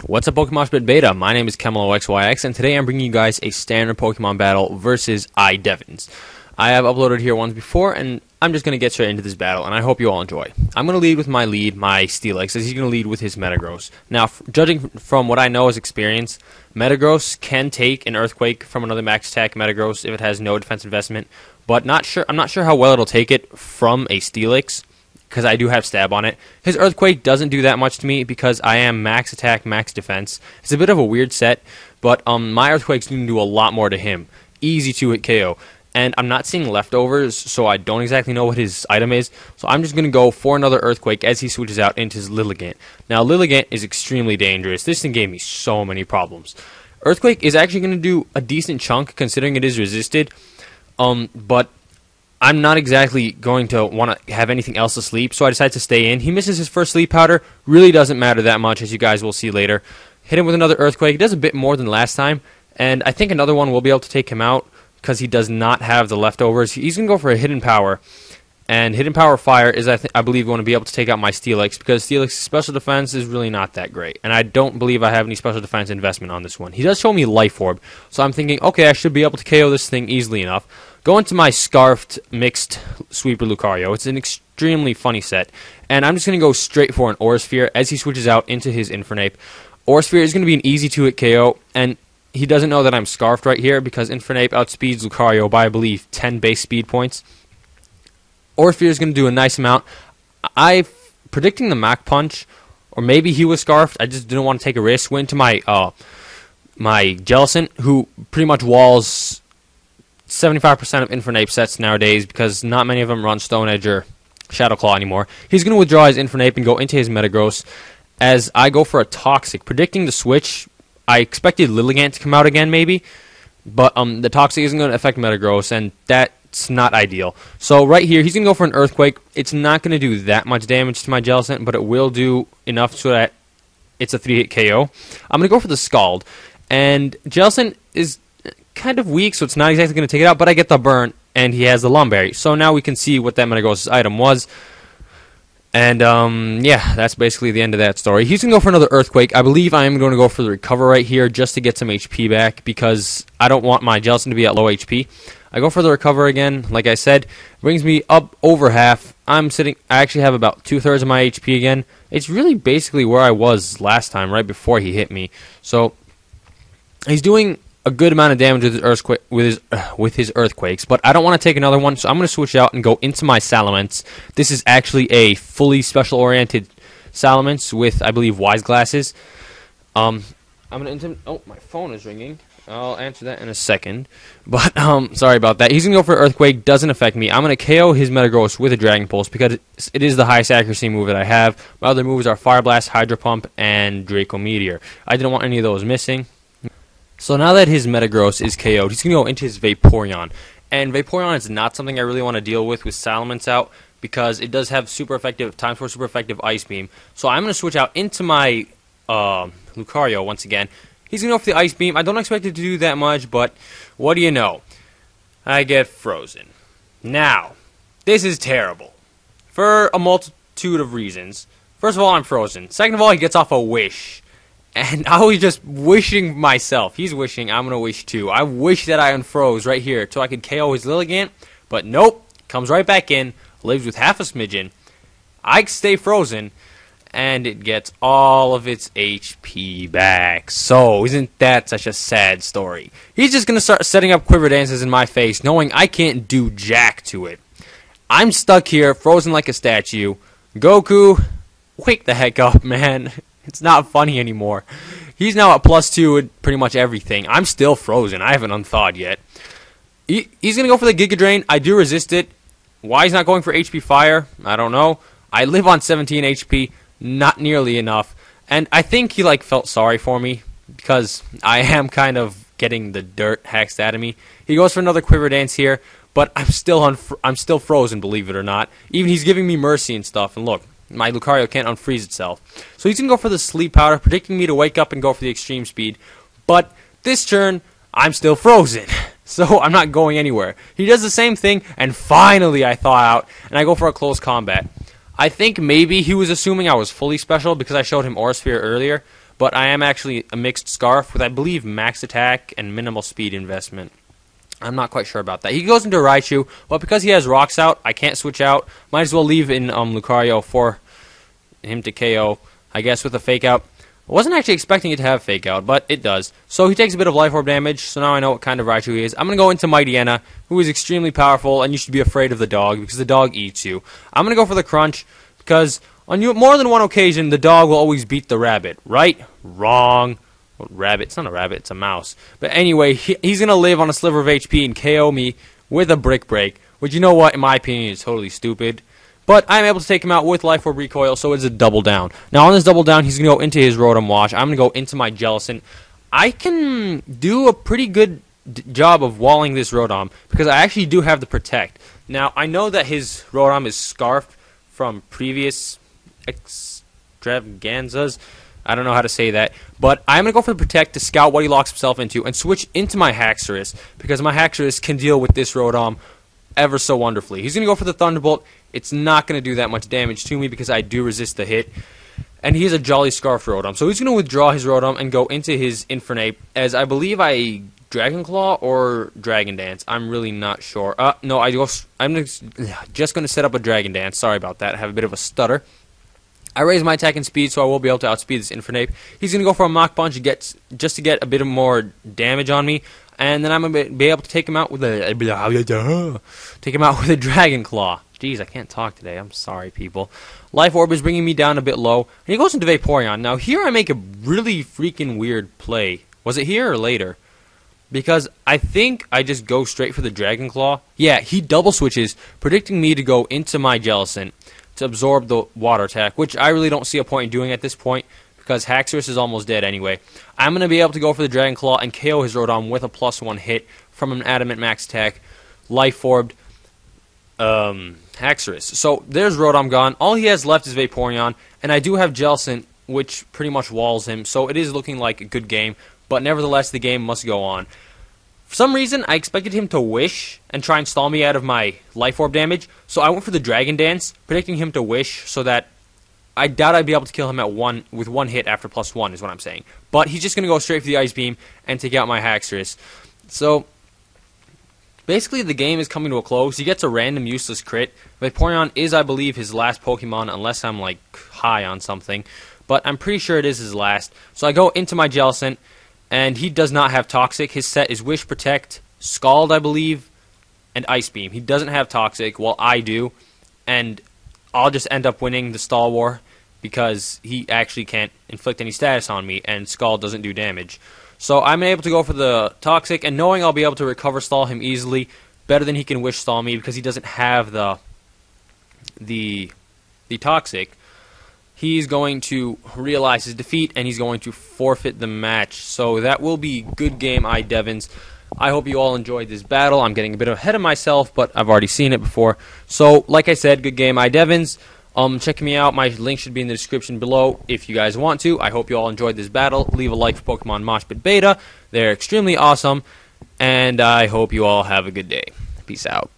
What's up, Pokemoshpitbeta? My name is KameloxYx, and today I'm bringing you guys a standard Pokemon battle versus iDevinz. I have uploaded here once before, and I'm just going to get straight into this battle, and I hope you all enjoy. I'm going to lead with my Steelix, as he's going to lead with his Metagross. Now, judging from what I know as experience, Metagross can take an Earthquake from another max attack Metagross if it has no defense investment, but I'm not sure how well it'll take it from a Steelix, because I do have stab on it. His Earthquake doesn't do that much to me because I am max attack, max defense. It's a bit of a weird set, but my Earthquake's going to do a lot more to him. Easy to hit KO. And I'm not seeing leftovers, so I don't exactly know what his item is. So I'm just going to go for another Earthquake as he switches out into his Lilligant. Now, Lilligant is extremely dangerous. This thing gave me so many problems. Earthquake is actually going to do a decent chunk considering it is resisted, but I'm not exactly going to want to have anything else to sleep, so I decide to stay in. He misses his first sleep powder. Really doesn't matter that much, as you guys will see later. Hit him with another Earthquake. He does a bit more than last time, and I think another one will be able to take him out because he does not have the leftovers. He's going to go for a Hidden Power, and Hidden Power Fire is, I believe, going to be able to take out my Steelix, because Steelix's special defense is really not that great, and I don't believe I have any special defense investment on this one. He does show me Life Orb, so I'm thinking, okay, I should be able to KO this thing easily enough. Go into my Scarfed Mixed Sweeper Lucario. It's an extremely funny set, and I'm just going to go straight for an Aura Sphere as he switches out into his Infernape. Aura Sphere is going to be an easy 2-hit KO, and he doesn't know that I'm Scarfed right here because Infernape outspeeds Lucario by, I believe, 10 base speed points. Aura Sphere is going to do a nice amount. I'm predicting the Mach Punch, or maybe he was Scarfed. I just didn't want to take a risk. Went into my Jellicent, who pretty much walls 75% of Infernape sets nowadays because not many of them run Stone Edge or Shadow Claw anymore. He's going to withdraw his Infernape and go into his Metagross as I go for a Toxic. Predicting the switch, I expected Lilligant to come out again maybe, but the Toxic isn't going to affect Metagross, and that's not ideal. So right here, he's going to go for an Earthquake. It's not going to do that much damage to my Jellicent, but it will do enough so that it's a 3-hit KO. I'm going to go for the Scald, and Jellicent is kind of weak, so it's not exactly going to take it out, but I get the burn, and he has the Lumberry. So now we can see what that Metagross' item was. And, yeah, that's basically the end of that story. He's going to go for another Earthquake. I believe I am going to go for the Recover right here just to get some HP back because I don't want my Jellicent to be at low HP. I go for the Recover again, like I said. Brings me up over half. I actually have about 2/3 of my HP again. It's really basically where I was last time, right before he hit me. So, he's doing a good amount of damage with his Earthquakes, but I don't want to take another one, so I'm going to switch out and go into my Salamence. This is actually a fully special-oriented Salamence with, I believe, Wise Glasses. I'm going to oh, my phone is ringing. I'll answer that in a second, but sorry about that. He's going to go for Earthquake. Doesn't affect me. I'm going to KO his Metagross with a Dragon Pulse because it is the highest accuracy move that I have. My other moves are Fire Blast, Hydro Pump, and Draco Meteor. I didn't want any of those missing. So now that his Metagross is KO'd, he's going to go into his Vaporeon. And Vaporeon is not something I really want to deal with Salamence out because it does have super effective, times 4 super effective Ice Beam. So I'm going to switch out into my Lucario once again. He's going to go for the Ice Beam. I don't expect it to do that much, but what do you know? I get frozen. Now, this is terrible for a multitude of reasons. First of all, I'm frozen. Second of all, he gets off a wish. And I was just wishing myself. He's wishing. I'm going to wish too. I wish that I unfroze right here so I could KO his Lilligant. But nope. Comes right back in. Lives with half a smidgen. I stay frozen. And it gets all of its HP back. So, isn't that such a sad story? He's just going to start setting up Quiver Dances in my face, knowing I can't do jack to it. I'm stuck here, frozen like a statue. Goku, wake the heck up, man. It's not funny anymore. He's now at +2 at pretty much everything. I'm still frozen. I haven't unthawed yet. He's going to go for the Giga Drain. I do resist it. Why he's not going for HP Fire, I don't know. I live on 17 HP. Not nearly enough. And I think he felt sorry for me because I am kind of getting the dirt hacked out of me. He goes for another Quiver Dance here, but I'm still frozen, believe it or not. Even he's giving me Mercy and stuff. And look, my Lucario can't unfreeze itself. So he's going to go for the Sleep Powder, predicting me to wake up and go for the Extreme Speed. But this turn, I'm still frozen. So I'm not going anywhere. He does the same thing, and finally I thaw out, and I go for a Close Combat. I think maybe he was assuming I was fully special because I showed him Aura Sphere earlier, but I am actually a mixed Scarf with, I believe, max attack and minimal speed investment. I'm not quite sure about that. He goes into Raichu, but because he has Rocks out, I can't switch out. Might as well leave in Lucario for him to KO, I guess, with a Fake Out. I wasn't actually expecting it to have Fake Out, but it does. So he takes a bit of Life Orb damage, so now I know what kind of Raichu he is. I'm going to go into Mightyena, who is extremely powerful, and you should be afraid of the dog, because the dog eats you. I'm going to go for the Crunch, because on more than one occasion, the dog will always beat the rabbit, right? Wrong. Well, rabbit, it's not a rabbit, it's a mouse. But anyway, he's going to live on a sliver of HP and KO me with a Brick Break, which, you know what, in my opinion, is totally stupid. But I'm able to take him out with Life Orb Recoil, so it's a double down. Now, on this double down, he's going to go into his Rotom Wash. I'm going to go into my Jellicent. I can do a pretty good job of walling this Rotom, because I actually do have the Protect. Now, I know that his Rotom is Scarfed from previous extravaganzas. I don't know how to say that, but I'm going to go for the Protect to scout what he locks himself into and switch into my Haxorus, because my Haxorus can deal with this Rotom ever so wonderfully. He's going to go for the Thunderbolt. It's not going to do that much damage to me because I do resist the hit, and he is a Jolly Scarf Rotom. So he's going to withdraw his Rotom and go into his Infernape, as I believe I Dragon Claw or Dragon Dance. I'm really not sure. No, I'm just going to set up a Dragon Dance. Sorry about that. I have a bit of a stutter. I raise my attack and speed, so I will be able to outspeed this Infernape. He's going to go for a Mach Punch just to get a bit of more damage on me, and then I'm going to be able to take him out with a Dragon Claw. Jeez, I can't talk today. I'm sorry, people. Life Orb is bringing me down a bit low, and he goes into Vaporeon. Now, here I make a really freaking weird play. Was it here or later? Because I think I just go straight for the Dragon Claw. Yeah, he double switches, predicting me to go into my Jellicent to absorb the Water attack, which I really don't see a point in doing at this point, because Haxorus is almost dead anyway. I'm going to be able to go for the Dragon Claw and KO his Rotom with a +1 hit from an Adamant Max attack, Life Orbed Haxorus. So there's Rotom gone. All he has left is Vaporeon, and I do have Jellicent, which pretty much walls him, so it is looking like a good game, but nevertheless the game must go on. For some reason, I expected him to Wish and try and stall me out of my Life Orb damage, so I went for the Dragon Dance, predicting him to Wish so that I doubt I'd be able to kill him with one hit after +1 is what I'm saying. But he's just going to go straight for the Ice Beam and take out my Haxorus. So basically the game is coming to a close. He gets a random useless crit. Vaporeon is, I believe, his last Pokemon, unless I'm like high on something. But I'm pretty sure it is his last. So I go into my Jellicent, and he does not have Toxic. His set is Wish, Protect, Scald, I believe, and Ice Beam. He doesn't have Toxic, while I do, and I'll just end up winning the Stall War because he actually can't inflict any status on me, and Scald doesn't do damage. So I'm able to go for the Toxic, and knowing I'll be able to recover stall him easily, better than he can Wish stall me because he doesn't have the Toxic, he's going to realize his defeat, and he's going to forfeit the match. So that will be good game, iDevinz. I hope you all enjoyed this battle. I'm getting a bit ahead of myself, but I've already seen it before. So, like I said, good game, iDevinz. Check me out. My link should be in the description below if you guys want to. I hope you all enjoyed this battle. Leave a like for Pokemoshpitbeta. They're extremely awesome, and I hope you all have a good day. Peace out.